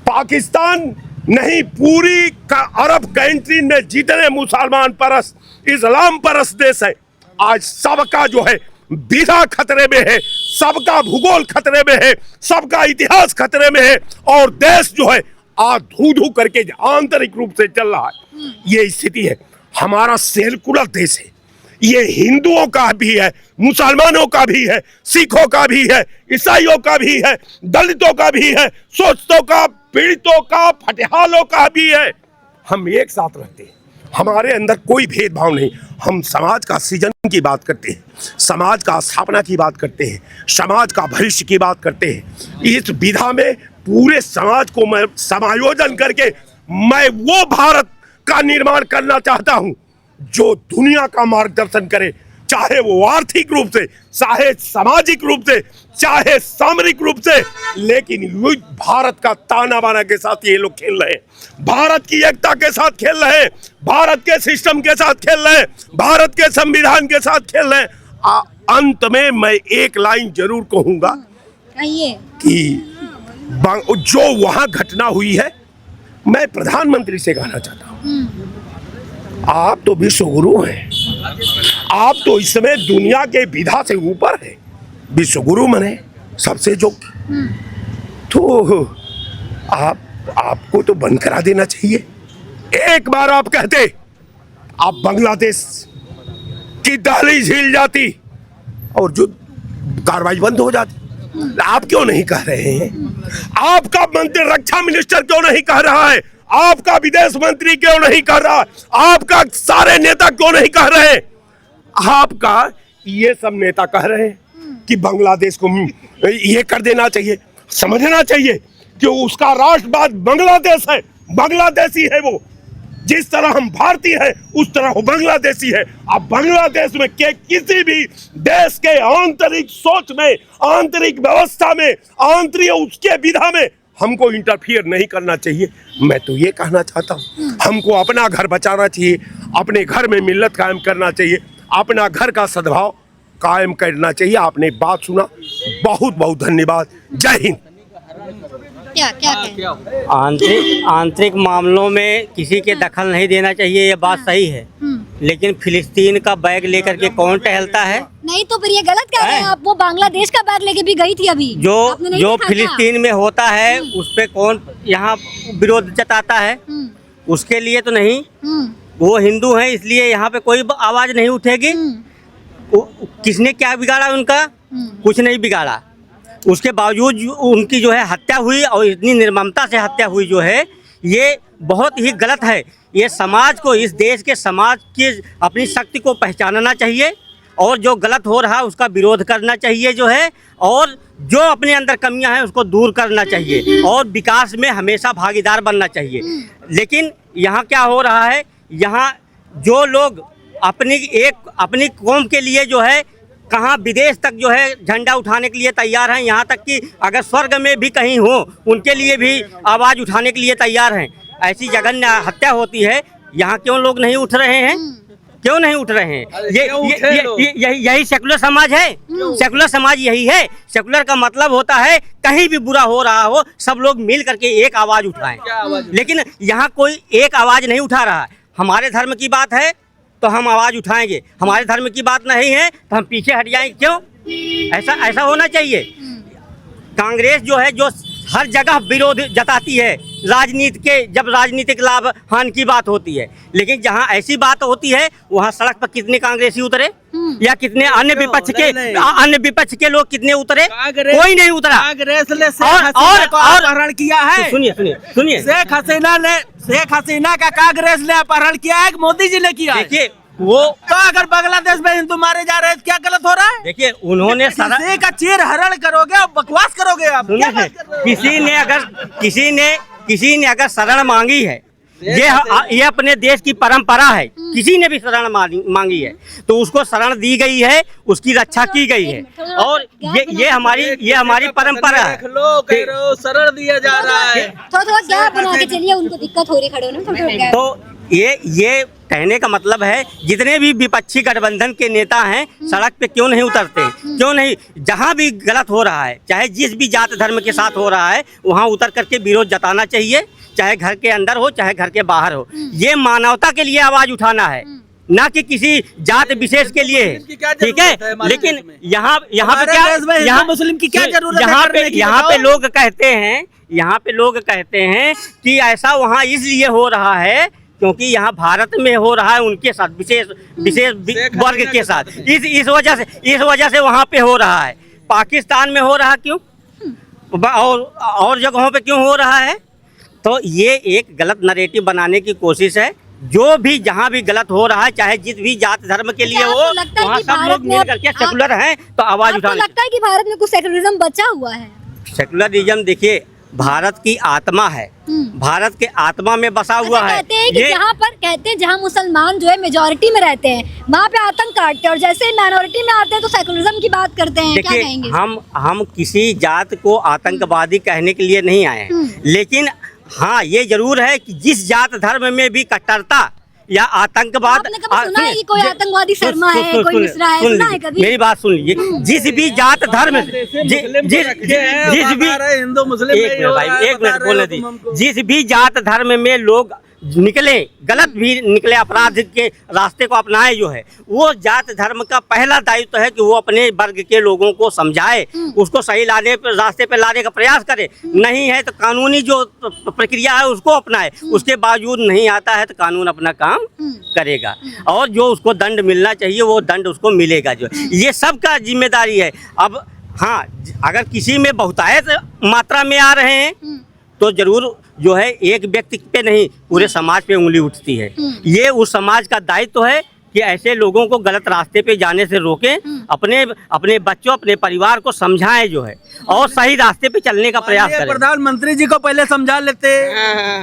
पाकिस्तान नहीं, पूरी का अरब कंट्री में जितने मुसलमान परस्त, इस्लाम परस्त देश है, आज सबका जो है विधा खतरे में है, सबका भूगोल खतरे में है, सबका इतिहास खतरे में है, और देश जो है आज धू धू करके आंतरिक रूप से चल रहा है। ये स्थिति है। हमारा सेकुलर देश है, ये हिंदुओं का भी है, मुसलमानों का भी है, सिखों का भी है, ईसाइयों का भी है, दलितों का भी है, शोषितों का, पीड़ितों का, फटेहालों का भी है। हम एक साथ रहते हैं, हमारे अंदर कोई भेदभाव नहीं। हम समाज का सृजन की बात करते हैं, समाज का स्थापना की बात करते हैं, समाज का भविष्य की बात करते हैं। इस विधा में पूरे समाज को मैं समायोजन करके मैं वो भारत का निर्माण करना चाहता हूं जो दुनिया का मार्गदर्शन करे, चाहे वो आर्थिक रूप से, चाहे सामाजिक रूप से, चाहे सामरिक रूप से। लेकिन युद्ध भारत का ताना बाना के साथ ये लोग खेल रहे हैं, भारत की एकता के साथ खेल रहे हैं, भारत के सिस्टम के साथ खेल रहे हैं, भारत के संविधान के साथ खेल रहे हैं। अंत में मैं एक लाइन जरूर कहूंगा कि जो वहां घटना हुई है, मैं प्रधानमंत्री से कहना चाहता हूं, आप तो विश्व गुरु हैं, आप तो इस समय दुनिया के विधा से ऊपर है, विश्व गुरु मने सबसे जो, तो आपको तो बंद करा देना चाहिए। एक बार आप कहते, आप बांग्लादेश की दहलीज हिल जाती और जो कार्रवाई बंद हो जाती। आप क्यों नहीं कह रहे हैं? आपका मंत्री, रक्षा मिनिस्टर क्यों नहीं कह रहा है? आपका विदेश मंत्री क्यों नहीं कह रहा? आपका सारे नेता क्यों नहीं कह रहे? आपका ये सब नेता कह रहे हैं कि बांग्लादेश को ये कर देना चाहिए। समझना चाहिए कि उसका राष्ट्रवाद बांग्लादेश है, बांग्लादेशी है वो। जिस तरह हम भारतीय हैं उस तरह वो बांग्लादेशी है। अब बांग्लादेश में के किसी भी देश के आंतरिक सोच में, आंतरिक व्यवस्था में, आंतरिक उसके विधा में हमको इंटरफियर नहीं करना चाहिए। मैं तो ये कहना चाहता हूँ, हमको अपना घर बचाना चाहिए, अपने घर में मिल्लत कायम करना चाहिए, अपना घर का सद्भाव कायम करना चाहिए। आपने बात सुना, बहुत बहुत धन्यवाद। जय हिंद। क्या आंतरिक मामलों में किसी के दखल नहीं देना चाहिए, ये बात सही है। लेकिन फिलिस्तीन का बैग लेकर के कौन टहलता है? नहीं तो फिर ये गलत कह रहे हैं आप। वो बांग्लादेश का बैग लेके भी गई थी अभी। जो फिलिस्तीन में होता है उस पे कौन यहाँ विरोध जताता है? उसके लिए तो नहीं, वो हिंदू हैं इसलिए यहाँ पे कोई आवाज नहीं उठेगी। किसने क्या बिगाड़ा उनका? कुछ नहीं बिगाड़ा। उसके बावजूद उनकी जो है हत्या हुई, और इतनी निर्ममता से हत्या हुई जो है, ये बहुत ही गलत है। ये समाज को, इस देश के समाज की अपनी शक्ति को पहचानना चाहिए, और जो गलत हो रहा है उसका विरोध करना चाहिए जो है, और जो अपने अंदर कमियां हैं उसको दूर करना चाहिए, और विकास में हमेशा भागीदार बनना चाहिए। लेकिन यहाँ क्या हो रहा है, यहाँ जो लोग अपनी कौम के लिए जो है कहाँ विदेश तक जो है झंडा उठाने के लिए तैयार हैं, यहाँ तक कि अगर स्वर्ग में भी कहीं हो उनके लिए भी आवाज़ उठाने के लिए तैयार हैं। ऐसी जघन्य हत्या होती है, यहाँ क्यों लोग नहीं उठ रहे हैं? क्यों नहीं उठ रहे हैं? यही सेकुलर समाज है। सेकुलर समाज यही है। सेकुलर का मतलब होता है कहीं भी बुरा हो रहा हो सब लोग मिल करके एक आवाज़ उठाएं। लेकिन यहाँ कोई एक आवाज़ नहीं उठा रहा है। हमारे धर्म की बात है तो हम आवाज़ उठाएंगे, हमारे धर्म की बात नहीं है तो हम पीछे हट जाएंगे। क्यों? ऐसा होना चाहिए। कांग्रेस जो है जो हर जगह विरोध जताती है राजनीति के, जब राजनीतिक लाभ हानि की बात होती है, लेकिन जहां ऐसी बात होती है वहां सड़क पर कितने कांग्रेसी उतरे या कितने अन्य विपक्ष के लोग कितने उतरे? कोई नहीं उतरा। कांग्रेस ने और अपहरण किया है। सुनिए शेख हसीना का कांग्रेस ने अपहरण किया है, मोदी जी ने किया है। देखिए वो तो अगर बांग्लादेश में हिंदू मारे जा रहे हैं तो क्या गलत हो रहा है? देखिए उन्होंने किसी का चीर हरण करोगे और बकवास करोगे आप? क्या बात कर रहे हो? किसी ने अगर शरण मांगी है, ये अपने देश की परंपरा है, किसी ने भी शरण मांगी है तो उसको शरण दी गई है, उसकी रक्षा की गई है और ये हमारी परंपरा है। शरण दिया जा रहा है। थोड़ा गैप बना के चलिए, उनको दिक्कत हो रही खड़े होने में, थोड़ा गैप। तो ये कहने का मतलब है जितने भी विपक्षी गठबंधन के नेता हैं सड़क पे क्यों नहीं उतरते? क्यों नहीं? जहां भी गलत हो रहा है, चाहे जिस भी जात धर्म के साथ हो रहा है, वहां उतर करके विरोध जताना चाहिए, चाहे घर के अंदर हो चाहे घर के बाहर हो। ये मानवता के लिए आवाज उठाना है, ना कि किसी जात विशेष के लिए। ठीक है, लेकिन यहाँ पे क्या, यहाँ मुस्लिम की क्या जरूरत है? यहाँ पे लोग कहते हैं कि ऐसा वहाँ इसलिए हो रहा है क्योंकि यहाँ भारत में हो रहा है उनके साथ विशेष वर्ग के साथ, इस वजह से वहाँ पे हो रहा है। पाकिस्तान में हो रहा क्यों और जगहों पे क्यों हो रहा है? तो ये एक गलत नैरेटिव बनाने की कोशिश है। जो भी जहाँ भी गलत हो रहा है, चाहे जिस भी जात धर्म के लिए हो, वहाँ सब लोग मिल करके सेकुलर हैं तो आवाज उठाने। लगता है कि भारत में कुछ सेकुलरिज्म बचा हुआ है? सेकुलरिज्म देखिए भारत की आत्मा है, भारत के आत्मा में बसा हुआ है। कहते हैं कि जहाँ मुसलमान जो है मेजोरिटी में रहते हैं वहाँ पे आतंक काटते हैं और जैसे माइनॉरिटी में आते हैं तो सेकुलरिज्म की बात करते हैं। क्या कहेंगे? हम किसी जात को आतंकवादी कहने के लिए नहीं आए हैं, लेकिन हाँ ये जरूर है कि जिस जात धर्म में भी कट्टरता या आतंकवाद, आपने कभी सुना है कि कोई आतंकवादी शर्मा है, कोई मिश्रा है? सुना है कभी? मेरी बात सुन लीजिए, जिस भी जात धर्म हिंदू मुस्लिम, एक मिनट बोलने दीजिए, जिस भी जात धर्म में लोग निकले, गलत भी निकले, अपराध के रास्ते को अपनाए, जो है वो जात धर्म का पहला दायित्व है कि वो अपने वर्ग के लोगों को समझाए, उसको सही रास्ते पे लाने का प्रयास करे। नहीं है तो कानूनी जो प्रक्रिया है उसको अपनाए, उसके बावजूद नहीं आता है तो कानून अपना काम करेगा और जो उसको दंड मिलना चाहिए वो दंड उसको मिलेगा। जो ये सबका जिम्मेदारी है। अब हाँ, अगर किसी में बहुतायत मात्रा में आ रहे हैं तो जरूर जो है एक व्यक्ति पे नहीं पूरे समाज पे उंगली उठती है। ये उस समाज का दायित्व है कि ऐसे लोगों को गलत रास्ते पे जाने से रोकें, अपने बच्चों अपने परिवार को समझाएं जो है और सही रास्ते पे चलने का प्रयास करें। प्रधानमंत्री जी को पहले समझा लेते,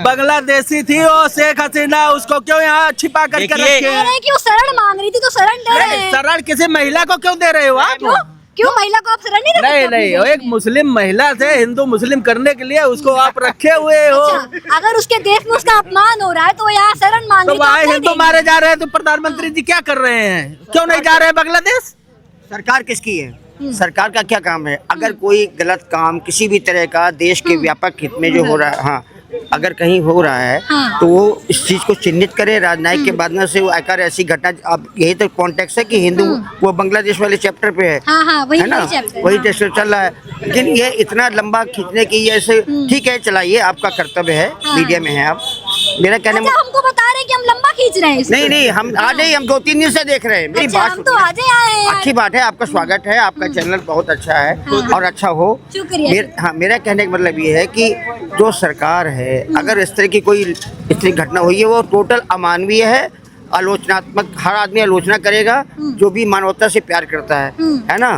बांग्लादेशी थी वो शेख हसीना, उसको क्यों यहाँ छिपा करके रखे? कि वो शरण मांग रही थी तो शरण दे रहे हैं। शरण किसी महिला को क्यों दे रहे हो आप? क्यों महिला को आप शरण नहीं दे सकते? नहीं, एक मुस्लिम महिला से हिंदू मुस्लिम करने के लिए उसको आप रखे हुए हो। अच्छा, अगर उसके देश में उसका अपमान हो रहा है तो वो यहाँ शरण मांग रही तो वहाँ हिंदू मारे जा रहे हैं तो प्रधानमंत्री जी क्या कर रहे हैं? क्यों नहीं जा रहे हैं बांग्लादेश? सरकार किसकी है? सरकार का क्या काम है? अगर कोई गलत काम किसी भी तरह का देश के व्यापक हित में जो हो रहा है, हाँ अगर कहीं हो रहा है तो वो इस चीज को चिन्हित करे, राजनयिक के माध्यम से आकर ऐसी घटना। अब यही तो कॉन्टेक्स्ट है कि हिंदू वो बांग्लादेश वाले चैप्टर पे है, है ना, वही चैप्टर चल रहा है। लेकिन ये इतना लंबा खींचने की ऐसे, ठीक है चलाइए, आपका कर्तव्य है, मीडिया में है आप। मेरा कहने हमको बता रहे हैं कि हम लंबा खींच रहे हैं। नहीं, हम आ जाइए, हम 2-3 दिन से देख रहे हैं। मेरी बात तो आ जाए, अच्छी बात है, आपका स्वागत है, आपका चैनल बहुत अच्छा है और अच्छा हो। शुक्रिया। मेरा कहने का मतलब ये है कि जो सरकार है, अगर इस तरह की कोई इस तरह घटना हुई है वो टोटल अमानवीय है, आलोचनात्मक। हर आदमी आलोचना करेगा जो भी मानवता से प्यार करता है ना।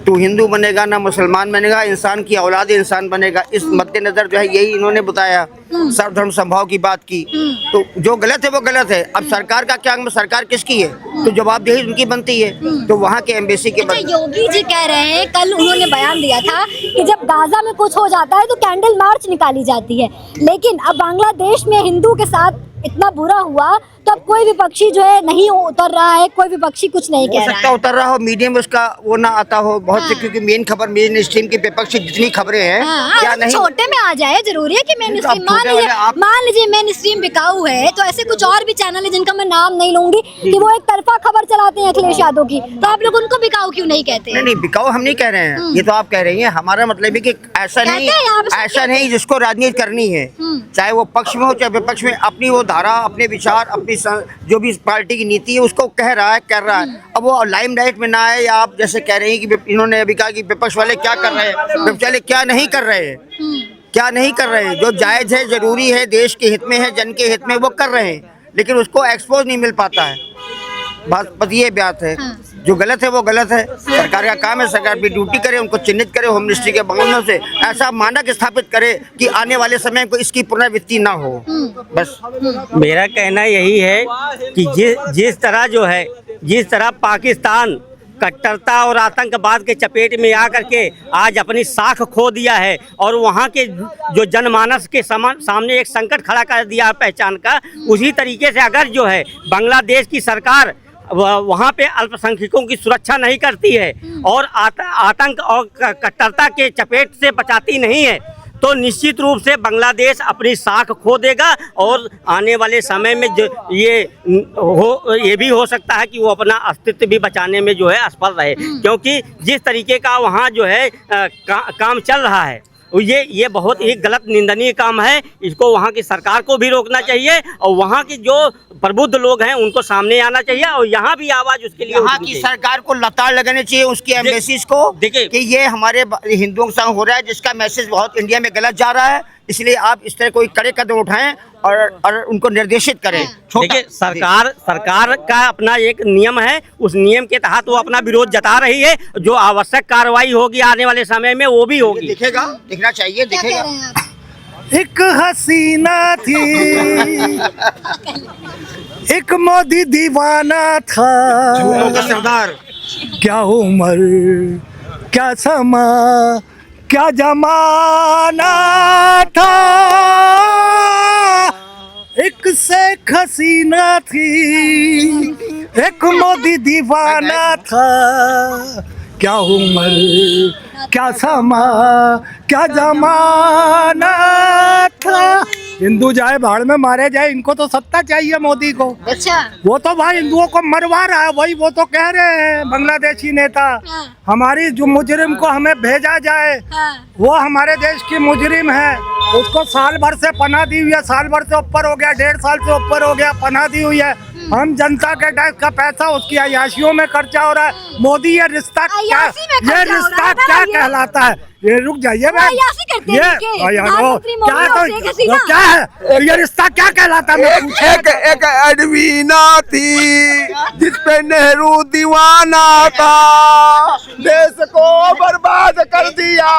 तो हिंदू बनेगा ना मुसलमान बनेगा, इंसान की औलाद इंसान बनेगा। इस मद्देनजर जो है यही इन्होंने बताया, सर्वधर्म समभाव की बात की। तो जो गलत है वो गलत है। अब सरकार का क्या, सरकार किसकी है, तो जवाबदेही उनकी बनती है। तो वहाँ के एम्बेसी के अच्छा, योगी जी कह रहे हैं, कल उन्होंने बयान दिया था कि जब गाजा में कुछ हो जाता है तो कैंडल मार्च निकाली जाती है, लेकिन अब बांग्लादेश में हिंदू के साथ इतना बुरा हुआ तो अब कोई विपक्षी जो है नहीं उतर रहा है, कोई विपक्षी कुछ नहीं कह रहा है। उतर रहा हो, मीडियम उसका वो ना आता हो बहुत से, क्योंकि मेन खबर मेन स्ट्रीम की विपक्षी जितनी खबरें हैं क्या नहीं छोटे में आ जाए, जरूरी है कि मेन स्ट्रीम, मान लीजिए मेन स्ट्रीम बिकाऊ है तो ऐसे कुछ और भी चैनल है जिनका मैं नाम नहीं लूंगी कि वो एक तरफा खबर चलाते हैं अखिलेश यादव की, तो आप लोग उनको बिकाऊ क्यों नहीं कहते? नहीं, बिकाऊ हम नहीं कह रहे हैं, ये तो आप कह रही हैं। हमारा मतलब है कि ऐसा नहीं जिसको राजनीति करनी है, चाहे वो पक्ष में हो चाहे विपक्ष में, अपनी वो धारा, अपने विचार, अपनी जो भी पार्टी की नीति है उसको कह रहा है, कर रहा है। अब वो लाइमलाइट में ना आए, या आप जैसे कह रहे हैं कि इन्होंने अभी कहा कि विपक्ष वाले क्या कर रहे हैं, विपक्ष वाले क्या नहीं कर रहे हैं, क्या नहीं कर रहे हैं। जो जायज है, जरूरी है, देश के हित में है, जन के हित में, वो कर रहे हैं, लेकिन उसको एक्सपोज नहीं मिल पाता है। बस ये बात है। जो गलत है वो गलत है, सरकार का काम है, सरकार भी ड्यूटी करे, उनको चिन्हित करे, होम मिनिस्ट्री के मामलों से ऐसा मानक स्थापित करे कि आने वाले समय को इसकी पुनरावृत्ति ना हो। बस मेरा कहना यही है कि जिस तरह जो है, जिस तरह पाकिस्तान कट्टरता और आतंकवाद के चपेट में आकर के आज अपनी साख खो दिया है और वहाँ के जो जनमानस के सामने एक संकट खड़ा कर दिया है पहचान का, उसी तरीके से अगर जो है बांग्लादेश की सरकार वहाँ पे अल्पसंख्यकों की सुरक्षा नहीं करती है और आतंक और कट्टरता के चपेट से बचाती नहीं है, तो निश्चित रूप से बांग्लादेश अपनी साख खो देगा और आने वाले समय में जो ये भी हो सकता है कि वो अपना अस्तित्व भी बचाने में जो है असफल रहे, क्योंकि जिस तरीके का वहाँ जो है काम चल रहा है ये बहुत ही गलत निंदनीय काम है। इसको वहाँ की सरकार को भी रोकना चाहिए और वहाँ के जो प्रबुद्ध लोग हैं उनको सामने आना चाहिए और यहाँ भी आवाज उसके लिए यहाँ की सरकार को लताड़ लगानी चाहिए, उसकी एम्बेसीज को, देखिए कि ये हमारे हिंदुओं के साथ हो रहा है, जिसका मैसेज बहुत इंडिया में गलत जा रहा है। इसलिए आप इस तरह कोई कड़े कदम उठाएं और उनको निर्देशित करें। देखिए सरकार का अपना एक नियम है, उस नियम के तहत वो अपना विरोध जता रही है, जो आवश्यक कार्रवाई होगी आने वाले समय में वो भी होगी। दिखेगा, दिखना चाहिए, दिखेगा। एक हसीना थी, एक मोदी दीवाना था, सरदार क्या उम्र क्या समा क्या जमाना था, एक शेख हसीना थी, एक मोदी दीवाना था, क्या उम्र क्या समा क्या जमाना था। हिंदू जाए भाड़ में मारे जाए, इनको तो सत्ता चाहिए मोदी को। अच्छा, वो तो भाई हिंदुओं को मरवा रहा है, वही वो तो कह रहे हैं बांग्लादेशी नेता, हमारी जो मुजरिम को हमें भेजा जाए, वो हमारे देश की मुजरिम है, उसको साल भर से पनाह दी हुई है, साल भर से ऊपर हो गया, 1.5 साल से ऊपर हो गया, पनाह दी हुई है। हम जनता के टैक्स का पैसा उसकी अयाशियों में खर्चा हो रहा है। मोदी ये रिश्ता क्या कहलाता है? ये रुक जाइए, क्या है ये रिश्ता, क्या कहलाता है? एक एडवीना थी जिस पे नेहरू दीवाना था, देश को बर्बाद कर दिया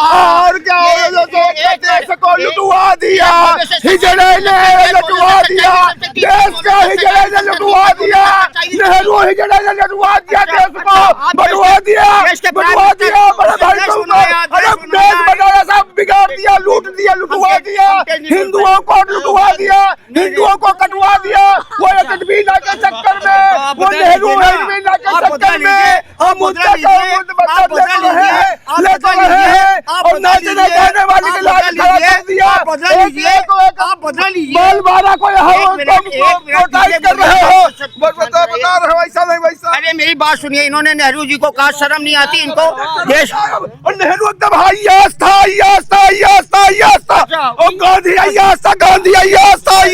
और क्या देश को लुटवा दिया, हिजड़े ने लुटवा दिया देश का, हिजड़े ने लुटवा दिया, नेहरू हिजड़े ने लुटवा दिया देश को, बढ़वा दिया बड़े भाई को, अरे देश बनाया सब बिगाड़ दिया, लूट दिया, लुटवा दिया, हिंदुओं को लुटवा दिया, हिंदुओं को कटवा दिया। वो एडवीना के चक्कर में, वो नेहरू एडवीना के चक्कर में हम उनका लेते रहे हैं और नाचने गाने वाले के लाल खड़ा कर दिया। बाल बारा को यहाँ प्रोटेस्ट कर रहे हो, बता रहे हो ऐसा नहीं वैसा। अरे मेरी बात सुनिए, इन्होंने नेहरू जी को कहा, शर्म नहीं आती इनको? देश और नेहरू एकदम अय्यास था और गांधी अय्यास था, गांधी अय्यास था। अरे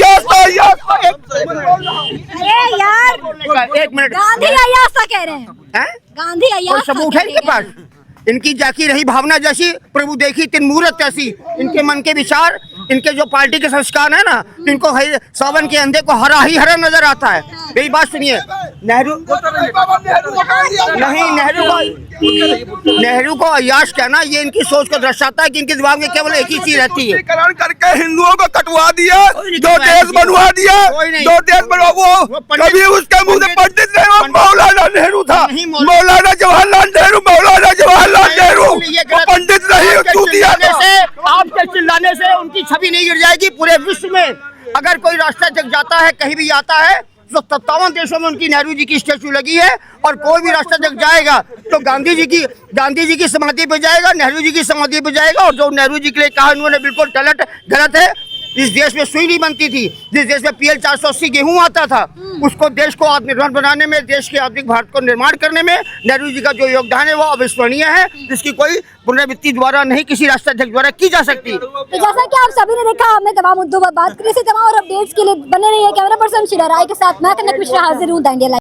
यार, एक मिनट, गांधी अय्यासा कह रहे हैं, गांधी कोई अय्यासा सबूत है इनके पास? इनकी जाकी रही भावना जैसी, प्रभु देखी तीन मूरत ऐसी, इनके मन के विचार, इनके जो पार्टी के संस्कार है ना, इनको सावन के अंधे को हरा ही हरा नजर आता है। मेरी बात सुनिए, नेहरू नहीं, नेहरू को अय्याश कहना ये इनकी सोच को दर्शाता है कि इनके दिमाग में केवल एक ही चीज रहती है। करण करके हिंदुओं को कटवा दिया, दो देश बनवा दिया, दो देश बनवा। वो कभी उसके मुंह से पंडित नहीं, वो मौलाना नेहरू था, मौलाना जवाहरलाल नेहरू, मौलाना जवाहरलाल नेहरू, वो पंडित नहीं, चूतिया था। आपके चिल्लाने से उनकी छवि नहीं गिर जाएगी पूरे विश्व में। अगर कोई राष्ट्राध्यक्ष जाता है, कहीं भी आता है, तो 57 देशों में उनकी नेहरू जी की स्टैचू लगी है। और कोई भी राष्ट्राध्यक्ष जाएगा तो गांधी जी की समाधि पे जाएगा, नेहरू जी की समाधि पे जाएगा। और जो नेहरू जी के लिए कहा उन्होंने बिल्कुल गलत है। इस देश में सुई नहीं बनती थी। जिस देश में PL 480 गेहूं आता था, उसको देश को आत्मनिर्भर बनाने में, देश के आधुनिक भारत को निर्माण करने में नेहरू जी का जो योगदान है वो अविस्मरणीय है, जिसकी कोई पुनरावृत्ति द्वारा नहीं, किसी राष्ट्राध्यक्ष द्वारा की जा सकती। तो जैसा कि आप सभी ने देखा, हमने तमाम मुद्दों पर बात करी। इसी तमाम और अपडेट्स के लिए बने रहिए कैमरा पर्सन शिला राय के साथ। मैं कनक मिश्रा हाजिर हूँ द इंडिया लाइव।